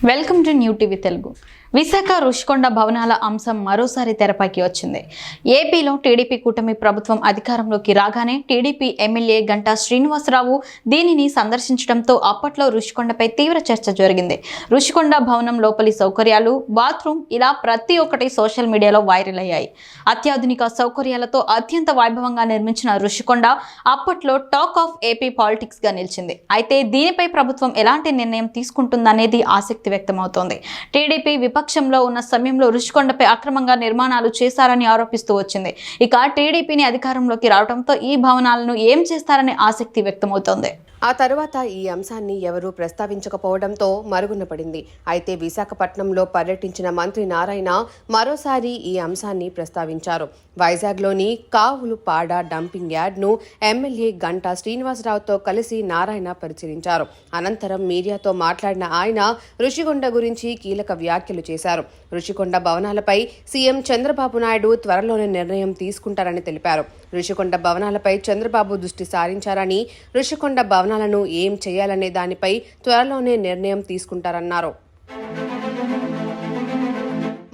Welcome to new TV Telugu. Visakha Rushikonda భవనాల అంశం మరోసారి తెరపైకి వచ్చింది. ఏపీలో టీడీపీ కూటమి ప్రభుత్వం అధికారంలోకి రాగానే టీడీపీ ఎమ్మెల్యే గంటా శ్రీనివాసరావు దీనిని సందర్శించడంతో అప్పట్లో రుషికొండపై తీవ్ర చర్చ జరిగింది. రుషికొండ భవనం లోపలి సౌకర్యాలు, బాత్రూమ్ ఇలా ప్రతి ఒక్కటి సోషల్ మీడియాలో వైరల్ అయ్యాయి. అత్యాధునిక సౌకర్యాలతో అత్యంత వైభవంగా నిర్మించిన రుషికొండ అప్పట్లో టాక్ ఆఫ్ ఏపీ పాలిటిక్స్ గా నిలిచింది. అయితే దీనిపై ప్రభుత్వం ఎలాంటి నిర్ణయం తీసుకుంటుందనేది ఆసక్తి వ్యక్తమవుతోంది. టీడీపీ విపక్షంలో ఉన్న సమయంలో రుషికొండపై అక్రమంగా నిర్మాణాలు చేశారని ఆరోపిస్తూ వచ్చింది. ఇక టీడీపీని అధికారంలోకి రావడంతో ఈ భవనాలను ఏం చేస్తారనే ఆసక్తి వ్యక్తమవుతోంది. ఆ తరువాత ఈ అంశాన్ని ఎవరూ ప్రస్తావించకపోవడంతో మరుగున పడింది. అయితే విశాఖపట్నంలో పర్యటించిన మంత్రి నారాయణ మరోసారి ఈ అంశాన్ని ప్రస్తావించారు. వైజాగ్లోని కావులుపాడ డంపింగ్ యార్డ్ను ఎమ్మెల్యే గంటా శ్రీనివాసరావుతో కలిసి నారాయణ పరిశీలించారు. అనంతరం మీడియాతో మాట్లాడిన ఆయన రుషికొండ గురించి కీలక వ్యాఖ్యలు చేశారు. రుషికొండ భవనాలపై సీఎం చంద్రబాబు నాయుడు త్వరలోనే నిర్ణయం తీసుకుంటారని తెలిపారు. రుషికొండ భవనాలపై చంద్రబాబు దృష్టి సారించారని, రుషికొండ భవనాలను ఏం చేయాలనే దానిపై త్వరలోనే నిర్ణయం తీసుకుంటారన్నారు.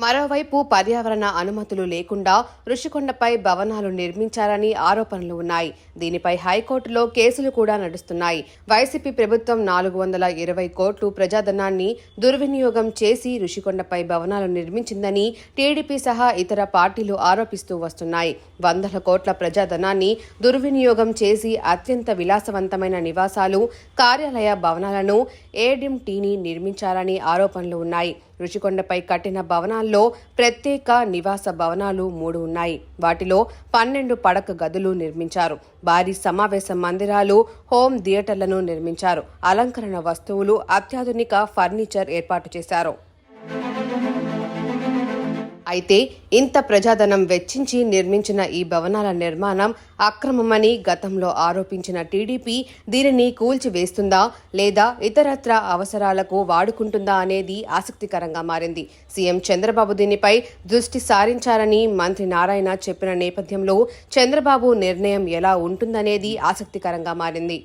మరోవైపు పర్యావరణ అనుమతులు లేకుండా రుషికొండపై భవనాలు నిర్మించారని ఆరోపణలు ఉన్నాయి. దీనిపై హైకోర్టులో కేసులు కూడా నడుస్తున్నాయి. వైసీపీ ప్రభుత్వం 420 కోట్లు ప్రజాధనాన్ని దుర్వినియోగం చేసి రుషికొండపై భవనాలు నిర్మించిందని టీడీపీ సహా ఇతర పార్టీలు ఆరోపిస్తూ వస్తున్నాయి. వందల కోట్ల ప్రజాధనాన్ని దుర్వినియోగం చేసి అత్యంత విలాసవంతమైన నివాసాలు, కార్యాలయ భవనాలను ఏడింటిని నిర్మించారని ఆరోపణలు ఉన్నాయి. రుషికొండపై కట్టిన భవనాల్లో ప్రత్యేక నివాస భవనాలు 3 ఉన్నాయి. వాటిలో 12 పడక గదులు నిర్మించారు. భారీ సమావేశ మందిరాలు, హోమ్ థియేటర్లను నిర్మించారు. అలంకరణ వస్తువులు, అత్యాధునిక ఫర్నిచర్ ఏర్పాటు చేశారు. అయితే ఇంత ప్రజాధనం వెచ్చించి నిర్మించిన ఈ భవనాల నిర్మాణం అక్రమమని గతంలో ఆరోపించిన టీడీపీ దీనిని కూల్చివేస్తుందా లేదా ఇతరత్ర అవసరాలకు వాడుకుంటుందా అనేది ఆసక్తికరంగా మారింది. సీఎం చంద్రబాబు దీనిపై దృష్టి సారించారని మంత్రి నారాయణ చెప్పిన నేపథ్యంలో చంద్రబాబు నిర్ణయం ఎలా ఉంటుందనేది ఆసక్తికరంగా మారింది.